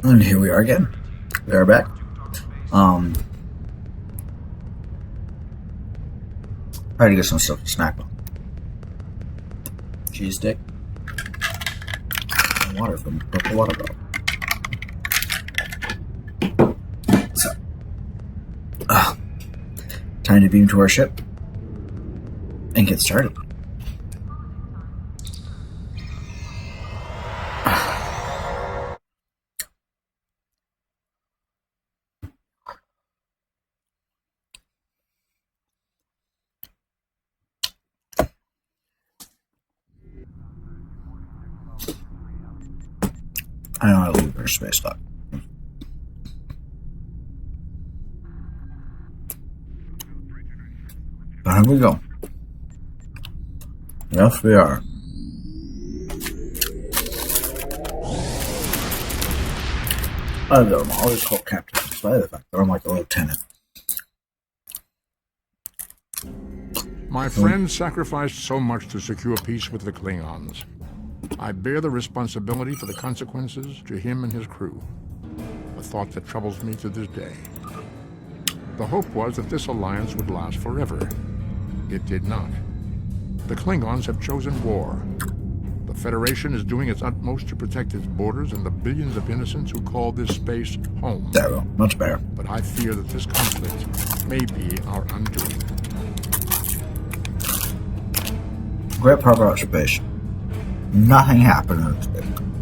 And here we are again. We are back. Try to get some stuff to snack on. Cheese stick. And water from the water bottle. So, time to beam to our ship and get started. I know how to leave our space dock. But here we go. Yes, we are. I'm always called captain, despite the fact that I'm like a lieutenant. My friend sacrificed so much to secure peace with the Klingons. I bear the responsibility for the consequences to him and his crew. A thought that troubles me to this day. The hope was that this alliance would last forever. It did not. The Klingons have chosen war. The Federation is doing its utmost to protect its borders and the billions of innocents who call this space home. There we go. Much better. But I fear that this conflict may be our undoing. Great part about space. Nothing happened.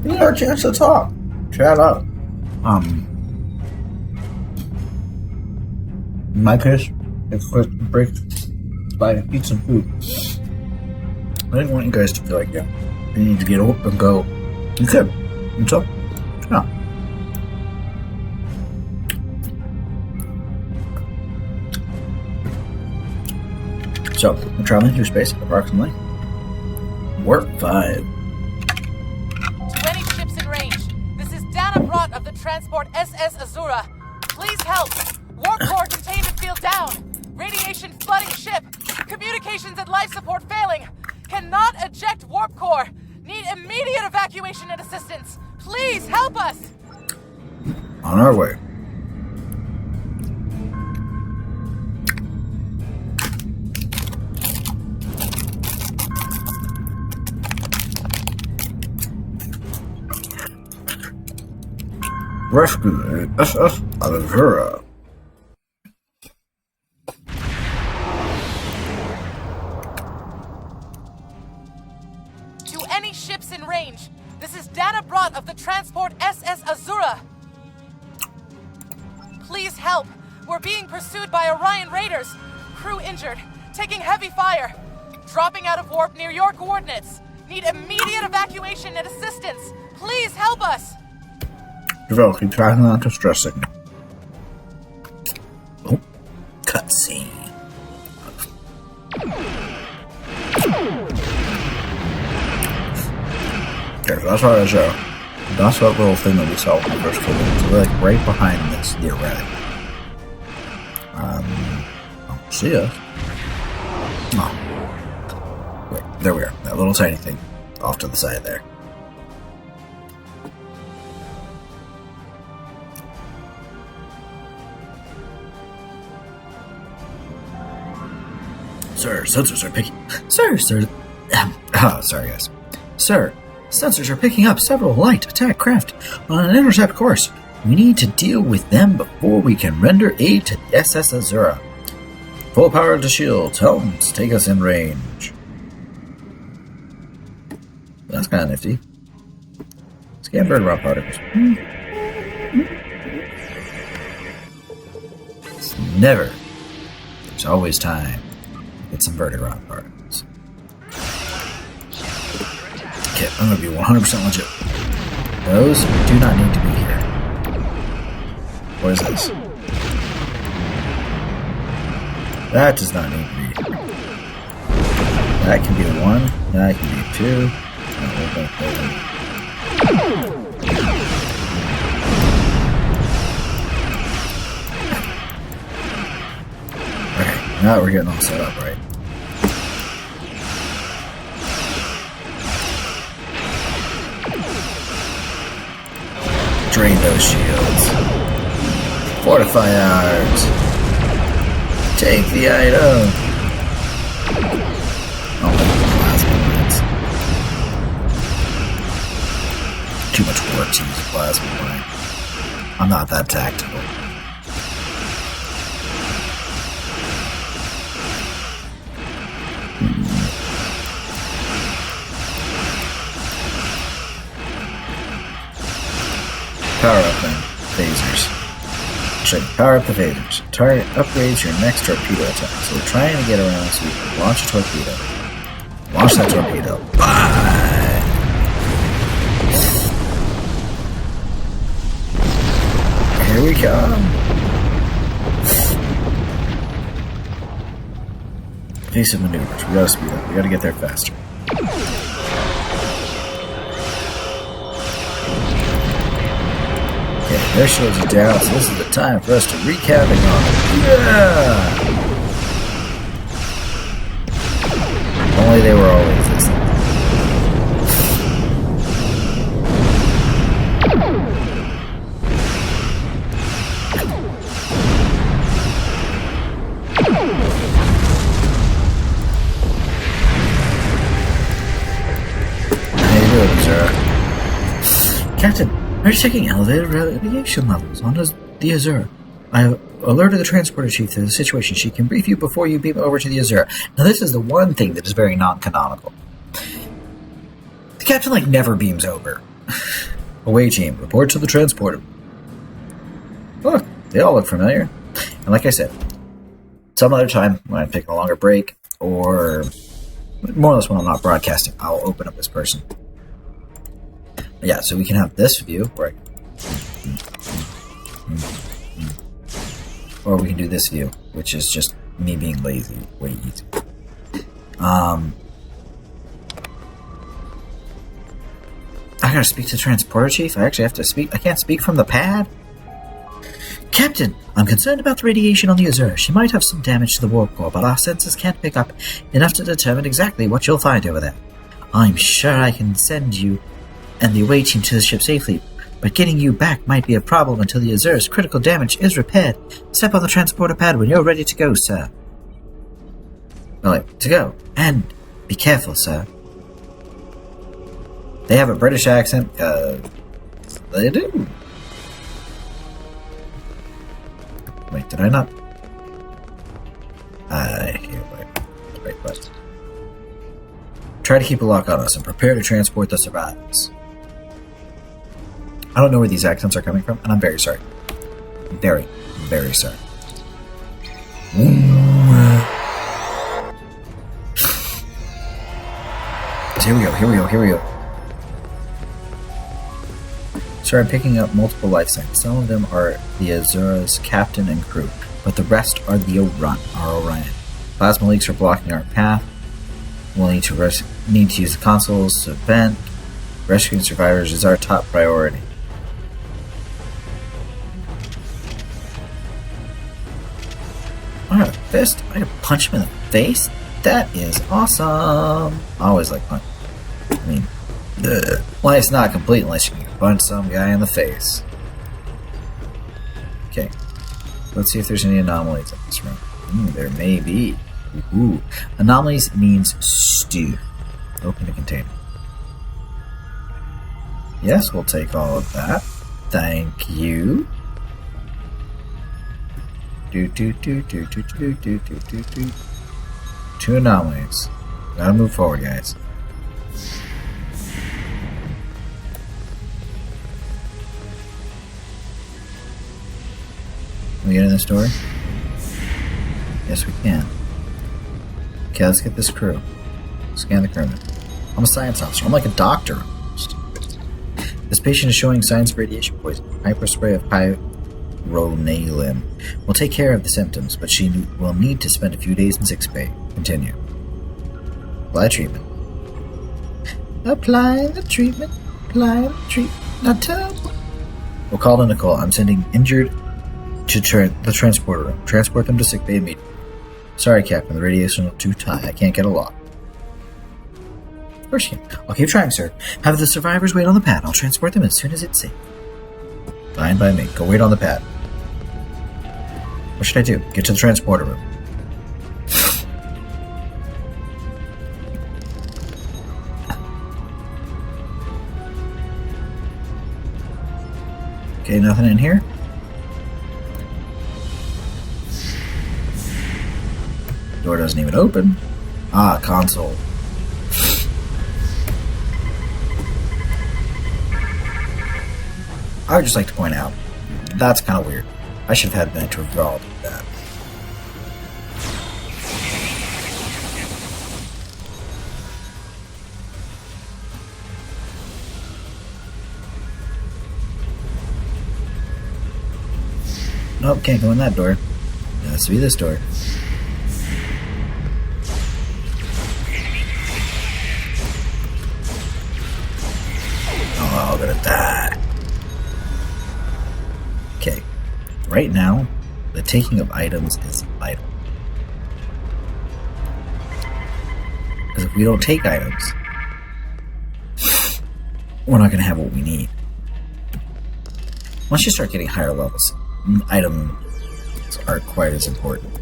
We had a chance to talk. Chat up. In my case, it's a quick break by eat some food. I didn't want you guys to feel like, you need to get up and go. You could. And so, yeah. So, we're traveling through space at approximately Warp 5. Of the transport SS Azura. Please help. Warp core containment field down. Radiation flooding ship. Communications and life support failing. Cannot eject warp core. Need immediate evacuation and assistance. Please help us. On our way. Rescue the SS Azura. To any ships in range, this is Dana Brott of the transport SS Azura. Please help. We're being pursued by Orion Raiders. Crew injured, taking heavy fire. Dropping out of warp near your coordinates. Need immediate evacuation and assistance. Please help us. Developing tracking on to stress signal. Oh, cutscene. Okay, so that's what I show. That's that little thing that we saw when we first came in. So we're like right behind this theoretic. See us. Oh. Wait, there we are. That little tiny thing off to the side there. Sir, sensors are picking... sorry, guys. Sir, sensors are picking up several light attack craft on an intercept course. We need to deal with them before we can render aid to the SS Azura. Full power to shields. Helms, take us in range. That's kind of nifty. Scan bird rock particles. It's never. There's always time. Get some vertigraph particles. Okay, I'm gonna be 100% legit. Those do not need to be here. What is this? That does not need to be here. That can be a 1. That can be a 2. Okay, now we're getting all set up, right? Drain those shields. Fortify ours. Take the item. Oh, plasma mines. Too much work to use a plasma mine. I'm not that tactical. Power up then. Phasers. Should power up the phasers. Target upgrades your next torpedo attack. So we're trying to get around so we can launch a torpedo. Launch that torpedo. Bye! Here we come. Evasive maneuvers. We gotta speed up. We gotta get there faster. Okay, their shields are down, so this is the time for us to wreak havoc on them. Yeah! Only they were always this. How you doing, Zara? Captain, we're checking elevated radiation levels on the Azura. I have alerted the transporter chief to the situation. She can brief you before you beam over to the Azura. Now, this is the one thing that is very non-canonical. The captain, never beams over. Away team, report to the transporter. Look, they all look familiar. And like I said, some other time when I'm taking a longer break, or more or less when I'm not broadcasting, I'll open up this person. Yeah, so we can have this view, where or we can do this view, which is just me being lazy. Way easy. I gotta speak to the transporter chief? I actually have to speak? I can't speak from the pad? Captain, I'm concerned about the radiation on the Azura. She might have some damage to the warp core, but our sensors can't pick up enough to determine exactly what you'll find over there. I'm sure I can send you and the away team to the ship safely, but getting you back might be a problem until the Azura's critical damage is repaired. Step on the transporter pad when you're ready to go, sir. To go. And be careful, sir. They have a British accent. They do. Wait, did I not? Wait, what? Try to keep a lock on us and prepare to transport the survivors. I don't know where these accents are coming from, and I'm very sorry. Very, very sorry. So here we go. So I'm picking up multiple life signs. Some of them are the Azura's captain and crew, but the rest are our Orion. Plasma leaks are blocking our path. We'll need to use the consoles to vent. Rescuing survivors is our top priority. I got a fist. I can punch him in the face. That is awesome. I always like punch. Life's not complete unless you can punch some guy in the face. Okay. Let's see if there's any anomalies in this room. There may be. Ooh. Anomalies means stew. Open the container. Yes, we'll take all of that. Thank you. Two anomalies. Gotta move forward, guys. Can we get in this door? Yes, we can. Okay, let's get this crew. Scan the crewman. I'm a science officer. I'm like a doctor almost. This patient is showing signs of radiation poisoning. Hyperspray of pyronalin will take care of the symptoms, but she will need to spend a few days in sick bay. Continue. Apply treatment. Apply the treatment. Now tell. We'll call to Nicole. I'm sending injured to the transporter room. Transport them to sick bay immediately. Sorry, Captain. The radiation is too high. I can't get a lock. Of course you can. I'll keep trying, sir. Have the survivors wait on the pad. I'll transport them as soon as it's safe. Fine by me. Go wait on the pad. What should I do? Get to the transporter room. Okay, nothing in here. Door doesn't even open. Ah, console. I would just like to point out, that's kind of weird. I should have had a minute to withdraw that. Nope, can't go in that door. It has to be this door. Oh, I'm gonna die. Okay, right now, the taking of items is vital. Because if we don't take items, we're not gonna have what we need. Once you start getting higher levels, items aren't quite as important.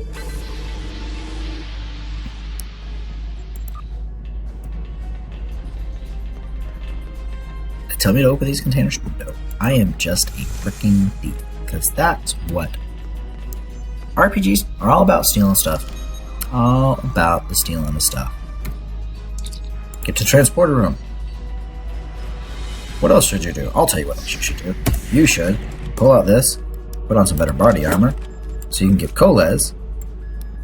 Tell me to open these containers? No. I am just a freaking thief. Because that's what RPGs are all about, stealing stuff. All about the stealing of stuff. Get to the transporter room. What else should you do? I'll tell you what else you should do. You should pull out this, put on some better body armor, so you can give Coles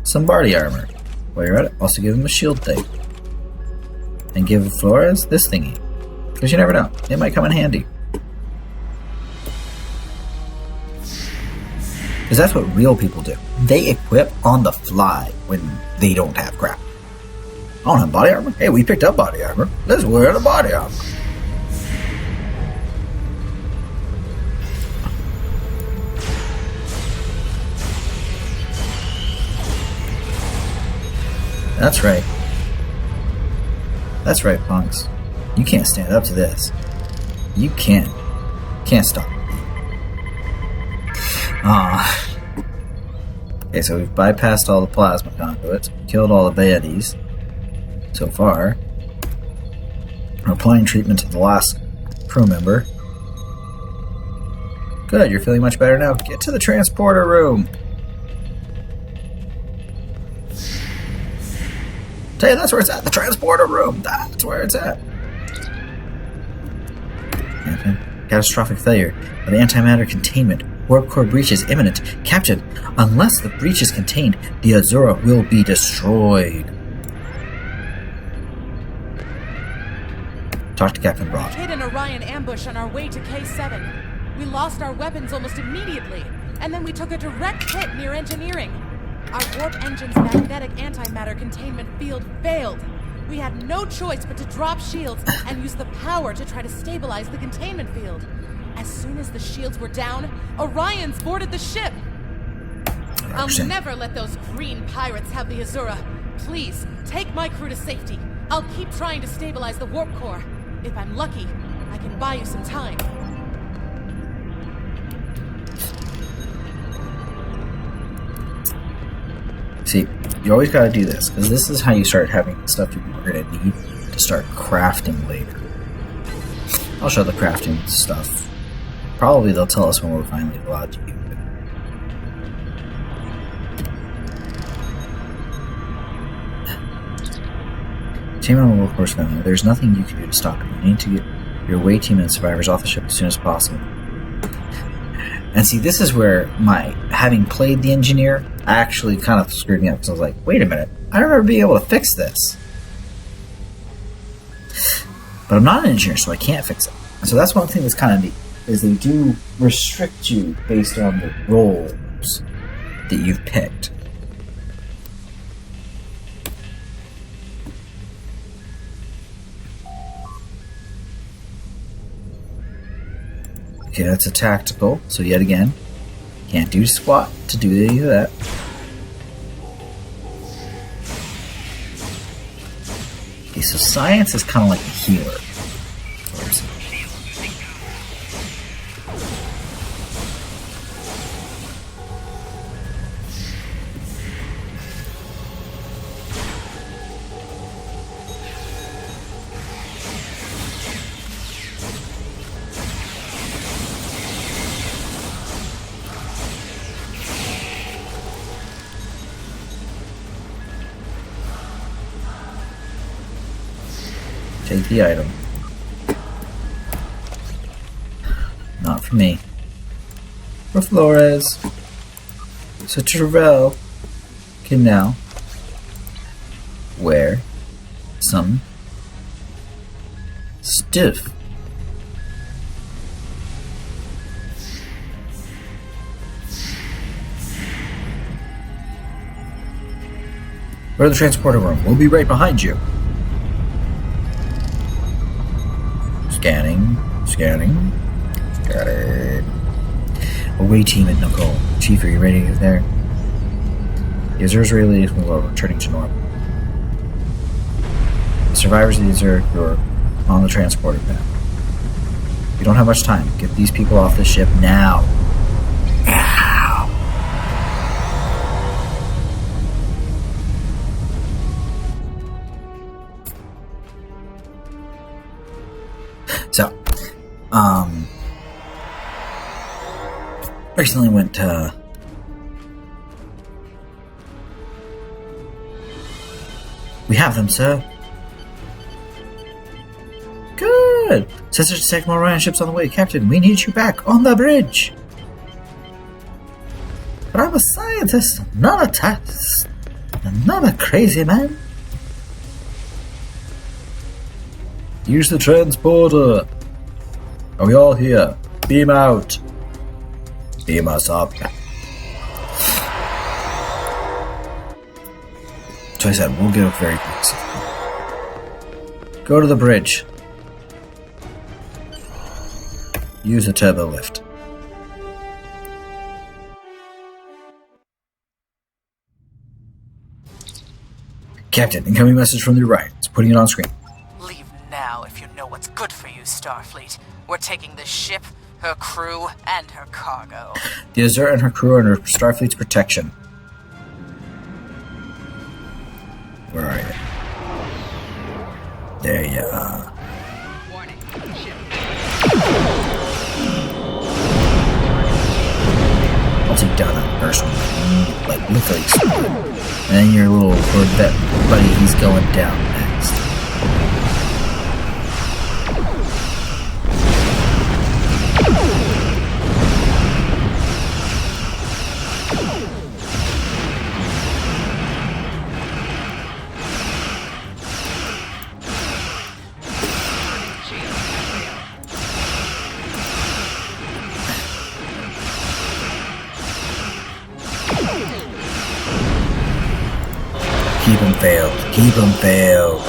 some body armor. While you're at it, also give him a shield thing. And give Flores this thingy. Because you never know. It might come in handy. Because that's what real people do. They equip on the fly when they don't have crap. I don't have body armor? Hey, we picked up body armor. Let's wear the body armor. That's right. That's right, punks. You can't stand up to this. You can't stop. Okay, so we've bypassed all the plasma conduits, killed all the baddies so far. We're applying treatment to the last crew member. Good, you're feeling much better now. Get to the transporter room. Tell you, that's where it's at. The transporter room. That's where it's at. Okay. Catastrophic failure of antimatter containment. Warp core breach is imminent. Captain, unless the breach is contained, the Azura will be destroyed. Talk to Captain Broad. We hit an Orion ambush on our way to K7. We lost our weapons almost immediately, and then we took a direct hit near engineering. Our warp engine's magnetic antimatter containment field failed. We had no choice but to drop shields and use the power to try to stabilize the containment field. As soon as the shields were down, Orions boarded the ship. I'll never let those green pirates have the Azura. Please, take my crew to safety. I'll keep trying to stabilize the warp core. If I'm lucky, I can buy you some time. See, you always gotta do this, because this is how you start having the stuff you're gonna need to start crafting later. I'll show the crafting stuff. Probably they'll tell us when we're finally allowed to use it. Team on the workforce family, there's nothing you can do to stop it. You need to get your away team and survivors off the ship as soon as possible. And see, this is where my having played the engineer actually kind of screwed me up, because I was like, wait a minute, I don't remember being able to fix this. But I'm not an engineer, so I can't fix it. And so that's one thing that's kind of neat, is they do restrict you based on the roles that you've picked. Okay, that's a tactical, so yet again, can't do squat to do any of that. Okay, so science is kind of like a healer. Take the item. Not for me. For Flores. So Terrell can now wear some stiff. Go to the transporter room. We'll be right behind you. Scanning. Scanning. Got it. Away team at Nicole. Chief, are you ready to get there? The Azur's relays will be returning to normal. The survivors of the Azur are on the transporter path. We don't have much time. Get these people off the ship now. Now! So, recently went to we have them, sir. Good. Says there's a second more Orion ships on the way. Captain, we need you back on the bridge. But I'm a scientist, not a tax. I'm not a crazy man. Use the transporter. Are we all here? Beam out. Beam us up. So I said, we'll get up very quick. Go to the bridge. Use the turbo lift. Captain, incoming message from the Orion. It's putting it on screen. Leave now if you know what's good for you, Starfleet. We're taking the ship, her crew, and her cargo. The Azur and her crew are under Starfleet's protection. Where are you? There you are. Warning. Ship. I'll take down that person. Like, literally. And then your little Corvette buddy, he's going down next. Keep him failed. Keep him failed.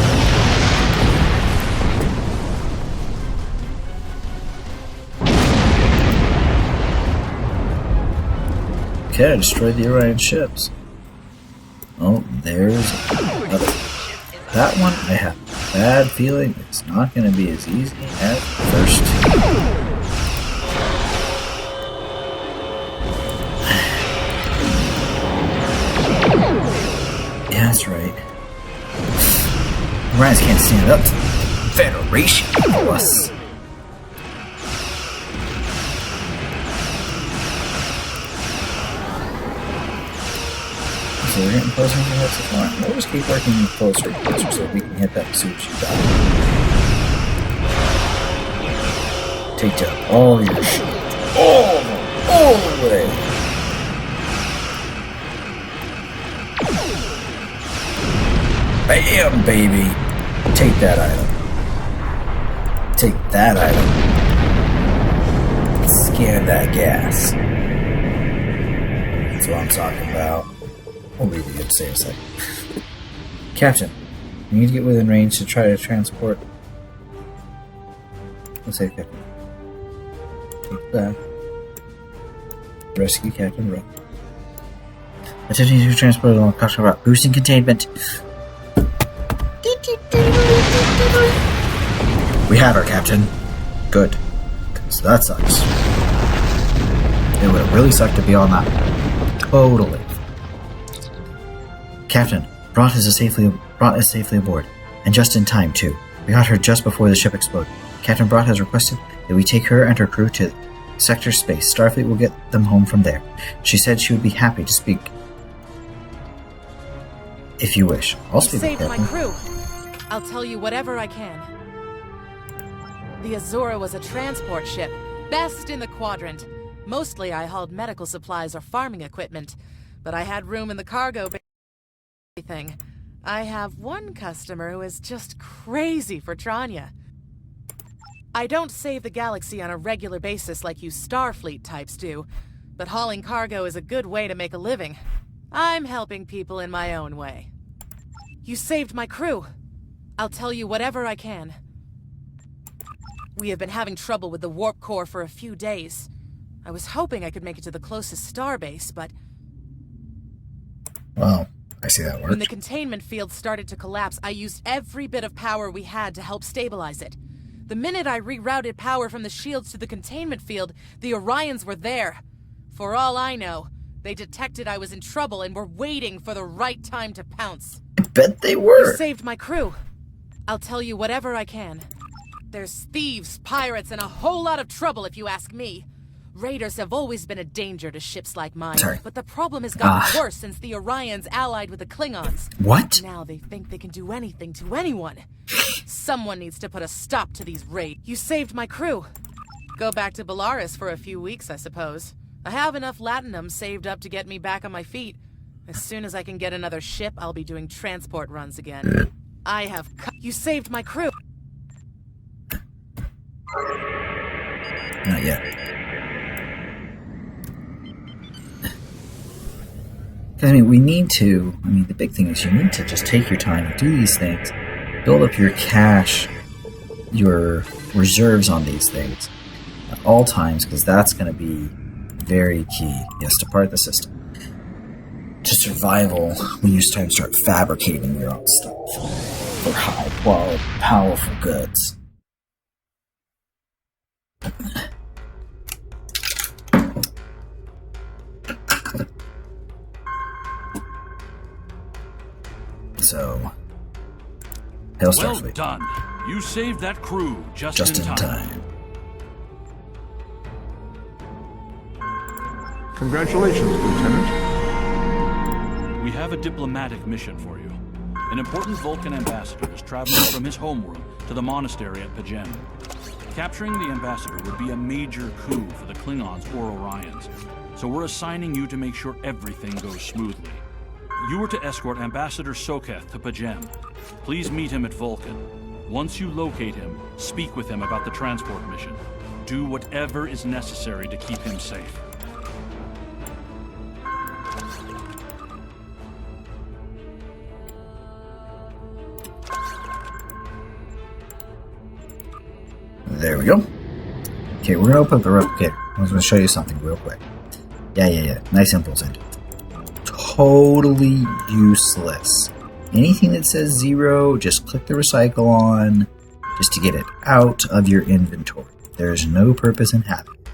Okay, I destroyed the Orion ships. Oh, there's another. That one, I have a bad feeling it's not going to be as easy as the first. Yeah, that's right. Orions can't stand up to the Federation of us. So we're getting closer and closer to the We'll just keep working closer and closer so we can hit that sushi battle. Take down all your shit. All the way. Bam, baby! Take that item. Take that item. Scan that gas. That's what I'm talking about. We'll leave you to say a second. Captain, we need to get within range to try to transport. Let's say Captain. Take that. Rescue Captain Rook. Attempting to transport along Caution Rock. Boosting containment. We have her, Captain. Good. Because that sucks. It would have really sucked to be on that. Totally. Captain, brought us safely aboard. And just in time, too. We got her just before the ship exploded. Captain Brott has requested that we take her and her crew to Sector Space. Starfleet will get them home from there. She said she would be happy to speak. If you wish. I'll speak with Saved my Captain. crew. I'll tell you whatever I can. The Azura was a transport ship, best in the quadrant. Mostly I hauled medical supplies or farming equipment, but I had room in the cargo bay. Thing. I have one customer who is just crazy for Tranya. I don't save the galaxy on a regular basis like you Starfleet types do, but hauling cargo is a good way to make a living. I'm helping people in my own way. You saved my crew. I'll tell you whatever I can. We have been having trouble with the warp core for a few days. I was hoping I could make it to the closest starbase, but... Well, I see that works. When the containment field started to collapse, I used every bit of power we had to help stabilize it. The minute I rerouted power from the shields to the containment field, the Orions were there. For all I know, they detected I was in trouble and were waiting for the right time to pounce. I bet they were. You saved my crew. I'll tell you whatever I can. There's thieves, pirates, and a whole lot of trouble if you ask me. Raiders have always been a danger to ships like mine, but the problem has gotten worse since the Orions allied with the Klingons. What? Now they think they can do anything to anyone. Someone needs to put a stop to these raids. You saved my crew. Go back to Belarus for a few weeks, I suppose. I have enough latinum saved up to get me back on my feet. As soon as I can get another ship, I'll be doing transport runs again. I have You saved my crew. Not yet. Because, the big thing is you need to just take your time and do these things. Build up your cash, your reserves on these things at all times, because that's going to be very key. Yes, to part of the system. To survival when you start fabricating your own stuff for high quality, powerful goods. So, hail Starfleet. Well done. You saved that crew just in time. Congratulations, Lieutenant. We have a diplomatic mission for you. An important Vulcan ambassador is traveling from his homeworld to the monastery at Pajem. Capturing the ambassador would be a major coup for the Klingons or Orions, so we're assigning you to make sure everything goes smoothly. You are to escort Ambassador Soketh to Pajem. Please meet him at Vulcan. Once you locate him, speak with him about the transport mission. Do whatever is necessary to keep him safe. There we go. Okay, we're going to open up the replicator. I was going to show you something real quick. Yeah. Nice impulse engine. Totally useless. Anything that says 0, just click the recycle on, just to get it out of your inventory. There's no purpose in having it.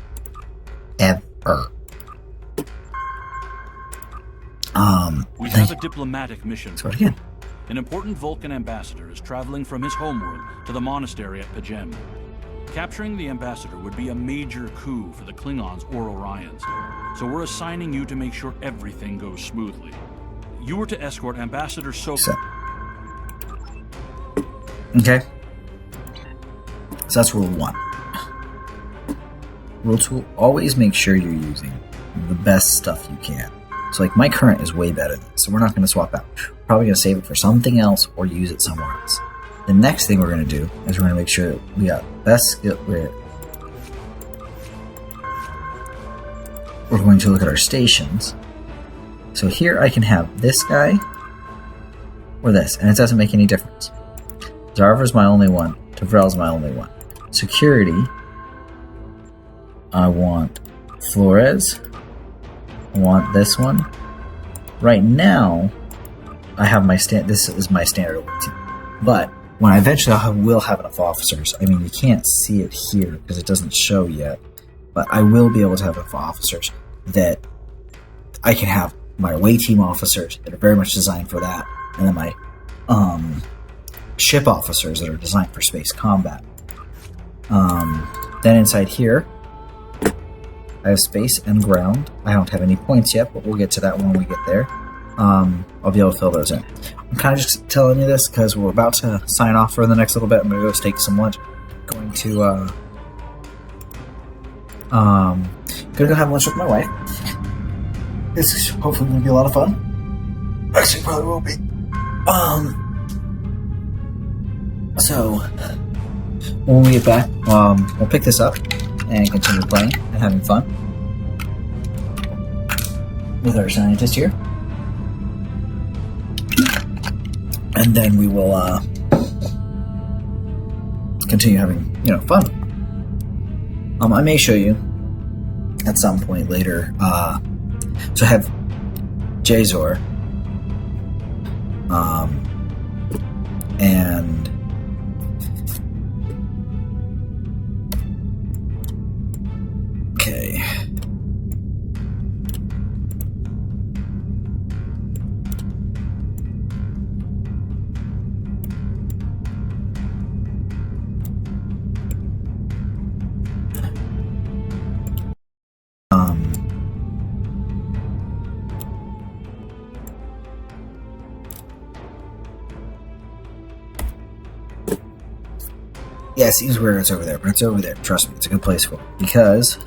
Ever. We have a diplomatic mission. So again. An important Vulcan ambassador is traveling from his homeworld to the monastery at Pajem. Capturing the ambassador would be a major coup for the Klingons or Orions, so we're assigning you to make sure everything goes smoothly. You are to escort Ambassador Soketh. Okay. So that's rule 1. Rule 2, always make sure you're using the best stuff you can. So like my current is way better than this, so we're not going to swap out. We're probably going to save it for something else or use it somewhere else. The next thing we're going to do is we're going to make sure that we got best skill. We're going to look at our stations. So here I can have this guy or this, and it doesn't make any difference. Zarva's my only one. Tavrel's my only one. Security, I want Flores. I want this one. Right now, I have my this is my standard team. But when I will have enough officers, I mean, you can't see it here because it doesn't show yet, but I will be able to have enough officers that I can have my away team officers that are very much designed for that, and then my ship officers that are designed for space combat. Then inside here, I have space and ground. I don't have any points yet, but we'll get to that when we get there. I'll be able to fill those in. I'm kind of just telling you this because we're about to sign off for the next little bit. I'm going to go take some lunch. Going going to gonna go have lunch with my wife. This is hopefully gonna be a lot of fun. Actually, probably will be. So when we get back, we'll pick this up and continue playing and having fun with our scientist here, and then we will continue having fun. I may show you at some point later. So I have Jazor, and okay. Yeah, it seems weird it's over there, but it's over there. Trust me, it's a good place for it. Because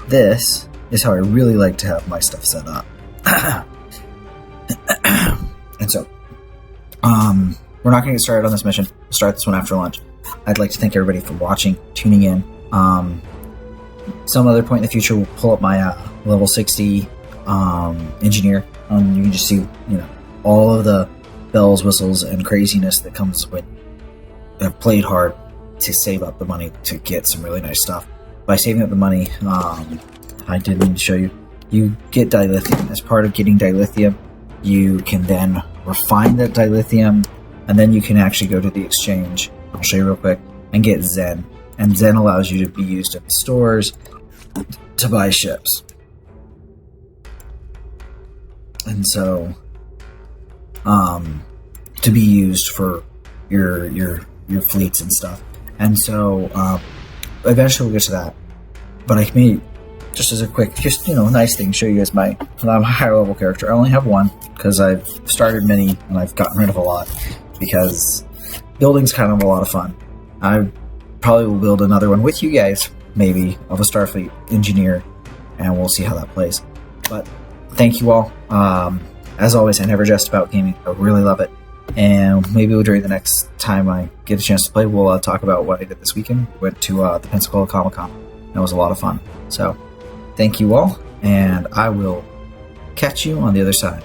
this is how I really like to have my stuff set up. And so, we're not going to get started on this mission. We'll start this one after lunch. I'd like to thank everybody for watching, tuning in. Some other point in the future, we'll pull up my level 60 engineer. You can just see, all of the bells, whistles, and craziness that comes when I've played hard to save up the money to get some really nice stuff. By saving up the money, I did need to show you, you get dilithium. As part of getting dilithium, you can then refine that dilithium, and then you can actually go to the exchange, I'll show you real quick, and get Zen. And Zen allows you to be used at the stores to buy ships. And so, to be used for your fleets and stuff. And so, eventually we'll get to that. But I may, just as a quick, nice thing, show you guys I'm a higher level character. I only have one, because I've started many, and I've gotten rid of a lot, because building's kind of a lot of fun. I probably will build another one with you guys, maybe, of a Starfleet engineer, and we'll see how that plays. But, thank you all. As always, I never jest about gaming. I really love it. And maybe during the next time I get a chance to play, we'll talk about what I did this weekend. Went to the Pensacola Comic-Con. It was a lot of fun. So, thank you all, and I will catch you on the other side.